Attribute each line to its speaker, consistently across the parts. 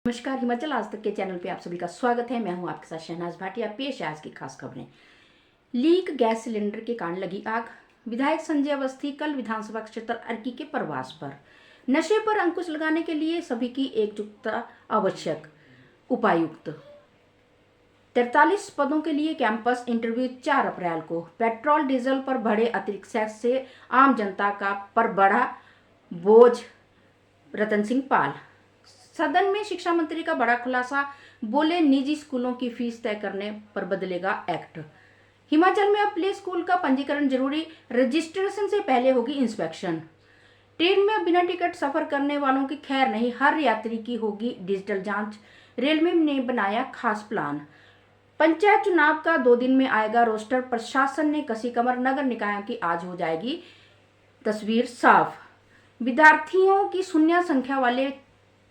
Speaker 1: नमस्कार, हिमाचल आज तक के चैनल पे आप सभी का स्वागत है। मैं हूं आपके साथ शहनाज भाटिया। पेश है आज की खास खबरें। लीक गैस सिलेंडर के कारण लगी आग। विधायक संजय अवस्थी कल विधानसभा क्षेत्र अर्की के प्रवास पर। नशे पर अंकुश लगाने के लिए सभी की एकजुटता आवश्यक। उपायुक्त 43 पदों के लिए कैंपस इंटरव्यू 4 अप्रैल को। पेट्रोल डीजल पर बढ़े अतिरिक्त सेस से आम जनता का पर बढ़ा बोझ। रतन सिंह पाल। सदन में शिक्षा मंत्री का बड़ा खुलासा, बोले निजी स्कूलों की फीस तय करने पर बदलेगा एक्ट। हिमाचल में अब प्ले स्कूल का पंजीकरण जरूरी, रजिस्ट्रेशन से पहले होगी इंस्पेक्शन। ट्रेन में अब बिना टिकट सफर करने वालों की खैर नहीं, हर यात्री की होगी डिजिटल जांच। रेलवे ने बनाया खास प्लान। पंचायत चुनाव का 2 दिन में आएगा रोस्टर, प्रशासन ने कसी कमर। नगर निकायों की आज हो जाएगी तस्वीर साफ। विद्यार्थियों की शून्य संख्या वाले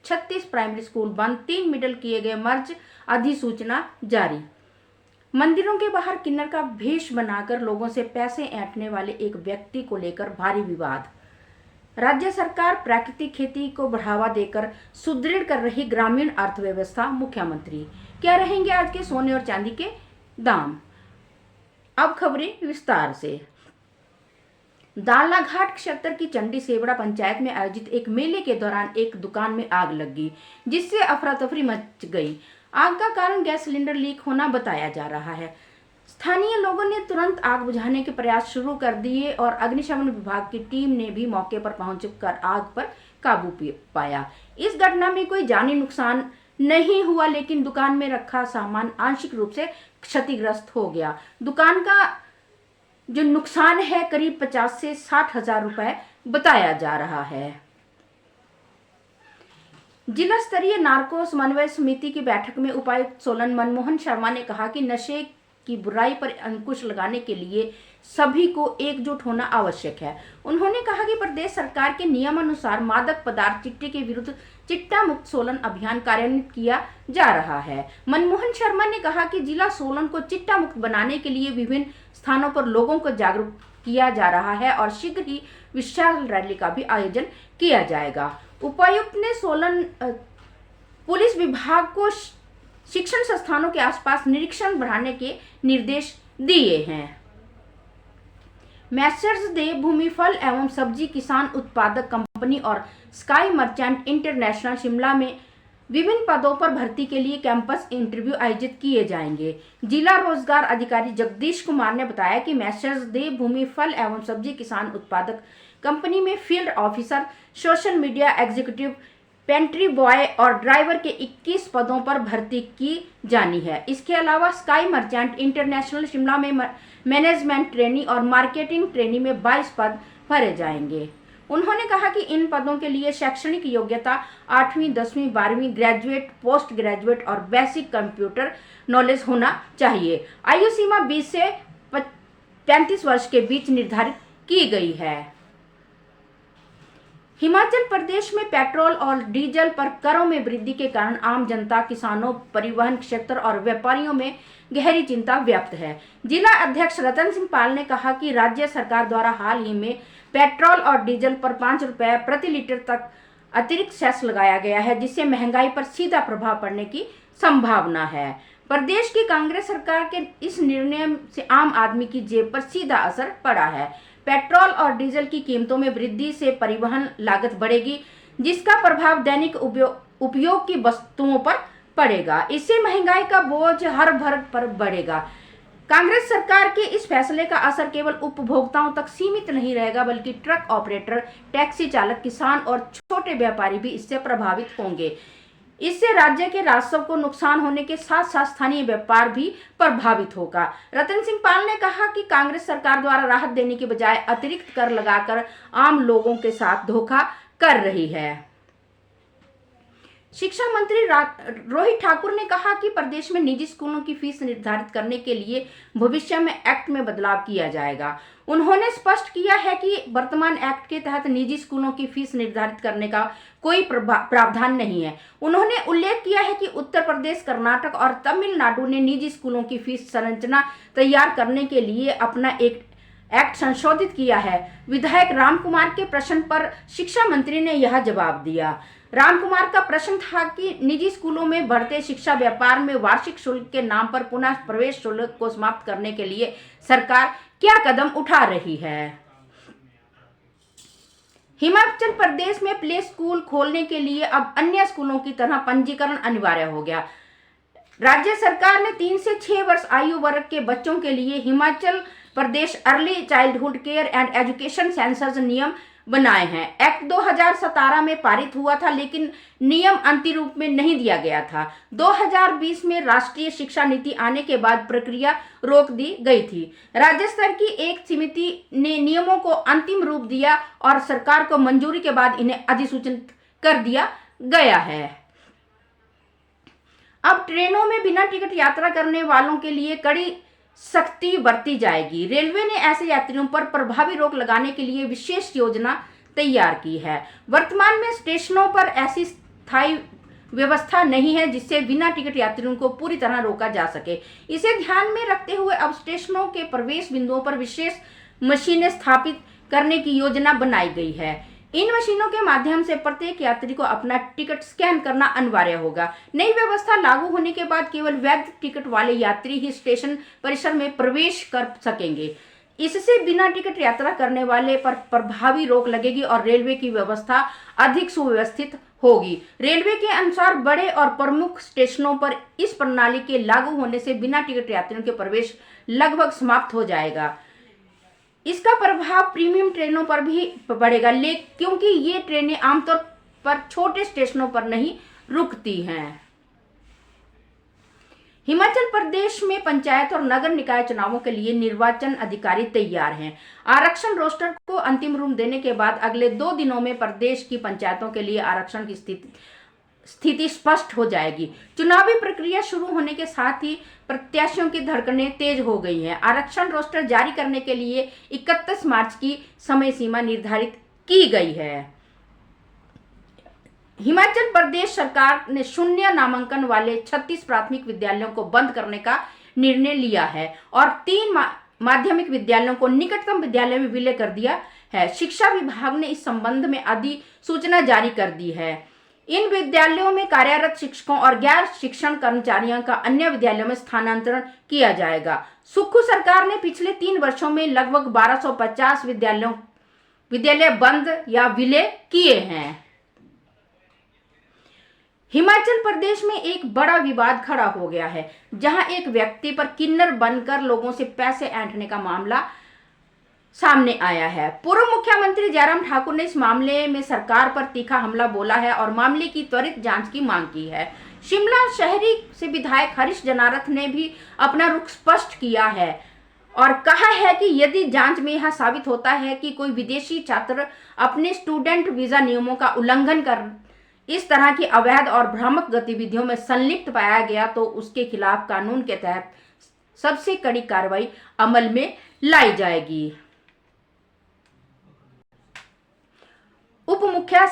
Speaker 1: 36 प्राइमरी स्कूल बंद, 3 मिडिल किए गए मर्ज, अधिसूचना जारी। मंदिरों के बाहर किन्नर का भेष बनाकर लोगों से पैसे ऐंठने वाले एक व्यक्ति को लेकर भारी विवाद। राज्य सरकार प्राकृतिक खेती को बढ़ावा देकर सुदृढ़ कर रही ग्रामीण अर्थव्यवस्था। मुख्यमंत्री क्या रहेंगे आज के सोने और चांदी के दाम। अब खबरें विस्तार से। दालनाघाट क्षेत्र की चंडी सेवड़ा पंचायत में आयोजित एक मेले के दौरान एक दुकान में आग लग गई, जिससे अफरा तफरी मच गई। आग का कारण गैस सिलेंडर लीक होना बताया जा रहा है। स्थानीय लोगों ने तुरंत आग बुझाने के प्रयास शुरू कर दिए और अग्निशमन विभाग की टीम ने भी मौके पर पहुंचकर आग पर काबू पाया। इस घटना में कोई जानी नुकसान नहीं हुआ, लेकिन दुकान में रखा सामान आंशिक रूप से क्षतिग्रस्त हो गया। दुकान का जो नुकसान है करीब 50 से 60 हजार रुपए बताया जा रहा है। जिला स्तरीय नार्को समन्वय समिति की बैठक में उपायुक्त सोलन मनमोहन शर्मा ने कहा कि नशे की बुराई पर अंकुश लगाने के लिए सभी को एकजुट होना आवश्यक है। उन्होंने कहा कि प्रदेश सरकार के नियमानुसार मादक पदार्थ चिट्टे के विरुद्ध चिट्टा मुक्त सोलन अभियान कार्यान्वित किया जा रहा है। मनमोहन शर्मा ने कहा कि जिला सोलन को चिट्टा मुक्त बनाने के लिए विभिन्न स्थानों पर लोगों को जागरूक किया जा रहा है और शीघ्र ही विशाल रैली का भी आयोजन किया जाएगा। उपायुक्त ने सोलन पुलिस विभाग को शिक्षण संस्थानों के आसपास निरीक्षण बढ़ाने के निर्देश दिए हैं। मैसर्स देवभूमि फल एवं सब्जी किसान उत्पादक कंपनी और स्काई मर्चेंट इंटरनेशनल शिमला में विभिन्न पदों पर भर्ती के लिए कैंपस इंटरव्यू आयोजित किए जाएंगे। जिला रोजगार अधिकारी जगदीश कुमार ने बताया कि मैसर्स देवभूमि फल एवं सब्जी किसान उत्पादक कंपनी में field officer, social media executive, pantry boy और ड्राइवर के 21 पदों पर भर्ती की जानी है। इसके अलावा स्काई मर्चेंट इंटरनेशनल शिमला में मैनेजमेंट ट्रेनी और मार्केटिंग ट्रेनी में 22 पद भरे जाएंगे। उन्होंने कहा कि इन पदों के लिए शैक्षणिक योग्यता 8वीं, 10वीं, 12वीं, ग्रेजुएट, पोस्ट ग्रेजुएट और बेसिक कंप्यूटर नॉलेज होना चाहिए। आयु सीमा 20 से 35 वर्ष के बीच निर्धारित की गई है। हिमाचल प्रदेश में पेट्रोल और डीजल पर करों में वृद्धि के कारण आम जनता, किसानों, परिवहन क्षेत्र और व्यापारियों में गहरी चिंता व्यक्त है। जिला अध्यक्ष रतन सिंह पाल ने कहा कि राज्य सरकार द्वारा हाल ही में पेट्रोल और डीजल पर 5 रुपए प्रति लीटर तक अतिरिक्त सेस लगाया गया है, जिससे महंगाई पर सीधा प्रभाव पड़ने की संभावना है। प्रदेश की कांग्रेस सरकार के इस निर्णय से आम आदमी की जेब पर सीधा असर पड़ा है। पेट्रोल और डीजल की कीमतों में वृद्धि से परिवहन लागत बढ़ेगी, जिसका प्रभाव दैनिक उपयोग की वस्तुओं पर पड़ेगा। इससे महंगाई का बोझ हर वर्ग पर बढ़ेगा। कांग्रेस सरकार के इस फैसले का असर केवल उपभोक्ताओं तक सीमित नहीं रहेगा, बल्कि ट्रक ऑपरेटर, टैक्सी चालक, किसान और छोटे व्यापारी भी इससे प्रभावित होंगे। इससे राज्य के राजस्व को नुकसान होने के साथ साथ स्थानीय व्यापार भी प्रभावित होगा। रतन सिंह पाल ने कहा कि कांग्रेस सरकार द्वारा राहत देने के बजाय अतिरिक्त कर लगाकर आम लोगों के साथ धोखा कर रही है। शिक्षा मंत्री रोहित ठाकुर ने कहा कि प्रदेश में निजी स्कूलों की फीस निर्धारित करने के लिए भविष्य में एक्ट में बदलाव किया जाएगा। उन्होंने स्पष्ट किया है कि वर्तमान एक्ट के तहत निजी स्कूलों की फीस निर्धारित करने का कोई प्रावधान नहीं है। उन्होंने उल्लेख किया है कि उत्तर प्रदेश, कर्नाटक और तमिलनाडु ने निजी स्कूलों की फीस संरचना तैयार करने के लिए अपना एक एक्ट संशोधित किया है। विधायक राम कुमार के प्रश्न पर शिक्षा मंत्री ने यह जवाब दिया। रामकुमार का प्रश्न था कि निजी स्कूलों में बढ़ते शिक्षा व्यापार में वार्षिक शुल्क के नाम पर पुनः प्रवेश शुल्क को समाप्त करने के लिए सरकार क्या कदम उठा रही है। हिमाचल प्रदेश में प्ले स्कूल खोलने के लिए अब अन्य स्कूलों की तरह पंजीकरण अनिवार्य हो गया। राज्य सरकार ने 3 से 6 वर्ष आयु वर्ग के बच्चों के लिए Himachal Pradesh early childhood care and education census नियम बनाए हैं। एक्ट 2017 में पारित हुआ था, लेकिन नियम अंतिम रूप में नहीं दिया गया था। 2020 में राष्ट्रीय शिक्षा नीति आने के बाद प्रक्रिया रोक दी गई थी। राज्य स्तर की एक समिति ने नियमों को अंतिम रूप दिया और सरकार को मंजूरी के बाद इन्हें अधिसूचित कर दिया गया है। अब ट्रेनों में बिना टिकट यात्रा करने वालों के लिए कड़ी सख्ती बरती जाएगी। रेलवे ने ऐसे यात्रियों पर प्रभावी रोक लगाने के लिए विशेष योजना तैयार की है। वर्तमान में स्टेशनों पर ऐसी स्थायी व्यवस्था नहीं है जिससे बिना टिकट यात्रियों को पूरी तरह रोका जा सके। इसे ध्यान में रखते हुए अब स्टेशनों के प्रवेश बिंदुओं पर विशेष मशीनें स्थापित करने की योजना बनाई गई है। इन मशीनों के माध्यम से प्रत्येक यात्री को अपना टिकट स्कैन करना अनिवार्य होगा। नई व्यवस्था लागू होने के बाद केवल वैध टिकट वाले यात्री ही स्टेशन परिसर में प्रवेश कर सकेंगे। इससे बिना टिकट यात्रा करने वाले पर प्रभावी रोक लगेगी और रेलवे की व्यवस्था अधिक सुव्यवस्थित होगी। रेलवे के अनुसार बड़े और प्रमुख स्टेशनों पर इस प्रणाली के लागू होने से बिना टिकट यात्रियों के प्रवेश लगभग समाप्त हो जाएगा। इसका प्रभाव प्रीमियम ट्रेनों पर भी पड़ेगा, क्योंकि ये ट्रेनें आमतौर पर छोटे स्टेशनों पर नहीं रुकती हैं। हिमाचल प्रदेश में पंचायत और नगर निकाय चुनावों के लिए निर्वाचन अधिकारी तैयार हैं। आरक्षण रोस्टर को अंतिम रूप देने के बाद अगले 2 दिनों में प्रदेश की पंचायतों के लिए आरक्षण की स्थिति स्पष्ट हो जाएगी। चुनावी प्रक्रिया शुरू होने के साथ ही प्रत्याशियों की धड़कनें तेज हो गई हैं। आरक्षण रोस्टर जारी करने के लिए 31 मार्च की समय सीमा निर्धारित की गई है। हिमाचल प्रदेश सरकार ने शून्य नामांकन वाले 36 प्राथमिक विद्यालयों को बंद करने का निर्णय लिया है और 3 माध्यमिक विद्यालयों को निकटतम विद्यालय में विलय कर दिया है। शिक्षा विभाग ने इस संबंध में अधिसूचना जारी कर दी है। इन विद्यालयों में कार्यरत शिक्षकों और गैर शिक्षण कर्मचारियों का अन्य विद्यालयों में स्थानांतरण किया जाएगा। सुक्खू सरकार ने पिछले 3 वर्षों में लगभग 1250 विद्यालय बंद या विलय किए हैं। हिमाचल प्रदेश में एक बड़ा विवाद खड़ा हो गया है, जहां एक व्यक्ति पर किन्नर बनकर लोगों से पैसे ऐंठने का मामला सामने आया है। पूर्व मुख्यमंत्री जयराम ठाकुर ने इस मामले में सरकार पर तीखा हमला बोला है और मामले की त्वरित जांच की मांग की है। शिमला शहरी से विधायक हरीश जनारथ ने भी अपना रुख स्पष्ट किया है और कहा है कि यदि जांच में यह साबित होता है कि कोई विदेशी छात्र अपने स्टूडेंट वीजा नियमों का उल्लंघन कर इस तरह की अवैध और भ्रामक गतिविधियों में संलिप्त पाया गया तो उसके खिलाफ कानून के तहत सबसे कड़ी कार्रवाई अमल में लाई जाएगी। उप मुख्य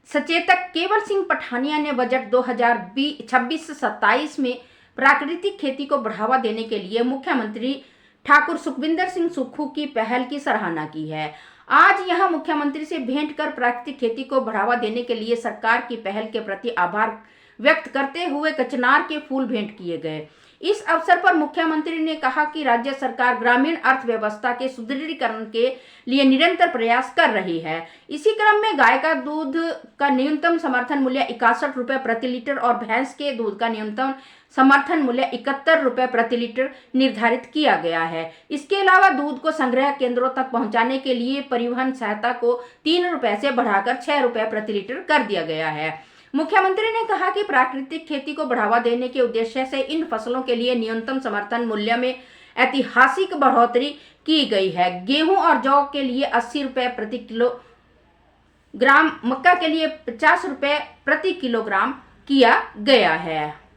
Speaker 1: सचेतक केवल सिंह पठानिया ने बजट 2026-27 में प्राकृतिक खेती को बढ़ावा देने के लिए मुख्यमंत्री ठाकुर सुखविंदर सिंह सुक्खू की पहल की सराहना की है। आज यहां मुख्यमंत्री से भेंट कर प्राकृतिक खेती को बढ़ावा देने के लिए सरकार की पहल के प्रति आभार व्यक्त करते हुए कचनार के फूल भेंट किए गए। इस अवसर पर मुख्यमंत्री ने कहा कि राज्य सरकार ग्रामीण अर्थव्यवस्था के सुदृढ़ीकरण के लिए निरंतर प्रयास कर रही है। इसी क्रम में गाय का दूध का न्यूनतम समर्थन मूल्य 61 रुपए प्रति लीटर और भैंस के दूध का न्यूनतम समर्थन मूल्य 71 रुपए प्रति लीटर निर्धारित किया गया है। इसके अलावा दूध को संग्रह केंद्रों तक पहुंचाने के लिए परिवहन सहायता को 3 रुपए से बढ़ाकर 6 रुपए प्रति लीटर कर दिया गया है। मुख्यमंत्री ने कहा कि प्राकृतिक खेती को बढ़ावा देने के उद्देश्य से इन फसलों के लिए न्यूनतम समर्थन मूल्य में ऐतिहासिक बढ़ोतरी की गई है। गेहूं और जौ के लिए 80 रुपए प्रति किलोग्राम, मक्का के लिए 50 रुपए प्रति किलोग्राम किया गया है।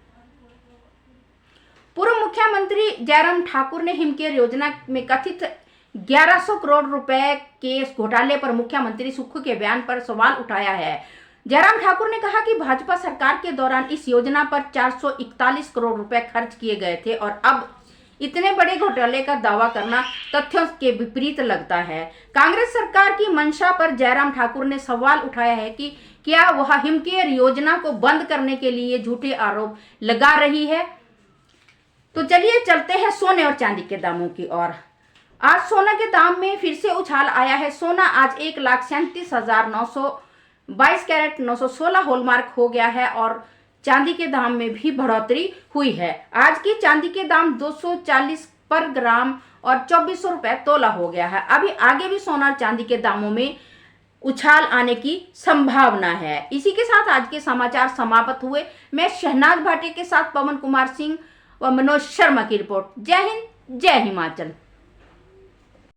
Speaker 1: पूर्व मुख्यमंत्री जयराम ठाकुर ने हिमकेयर योजना में कथित 1100 करोड़ रुपए के घोटाले पर मुख्यमंत्री सुक्खू के बयान पर सवाल उठाया है। जयराम ठाकुर ने कहा कि भाजपा सरकार के दौरान इस योजना पर 441 करोड़ रुपए खर्च किए गए थे और अब इतने बड़े घोटाले का दावा करना तथ्यों के विपरीत लगता है। कांग्रेस सरकार की मंशा पर जयराम ठाकुर ने सवाल उठाया है कि क्या वह हिमकेयर योजना को बंद करने के लिए झूठे आरोप लगा रही है। तो चलिए चलते हैं सोने और चांदी के दामों की ओर। आज सोना के दाम में फिर से उछाल आया है। सोना आज 1,37,922 कैरेट 916 हॉलमार्क हो गया है और चांदी के दाम में भी बढ़ोतरी हुई है। आज की चांदी के दाम 240 पर ग्राम और 2400 रुपए तोला हो गया है। अभी आगे भी सोना और चांदी के दामों में उछाल आने की संभावना है। इसी के साथ आज के समाचार समाप्त हुए। मैं शहनाज भाटिया के साथ पवन कुमार सिंह व मनोज शर्मा की रिपोर्ट। जय हिंद, जय हिमाचल।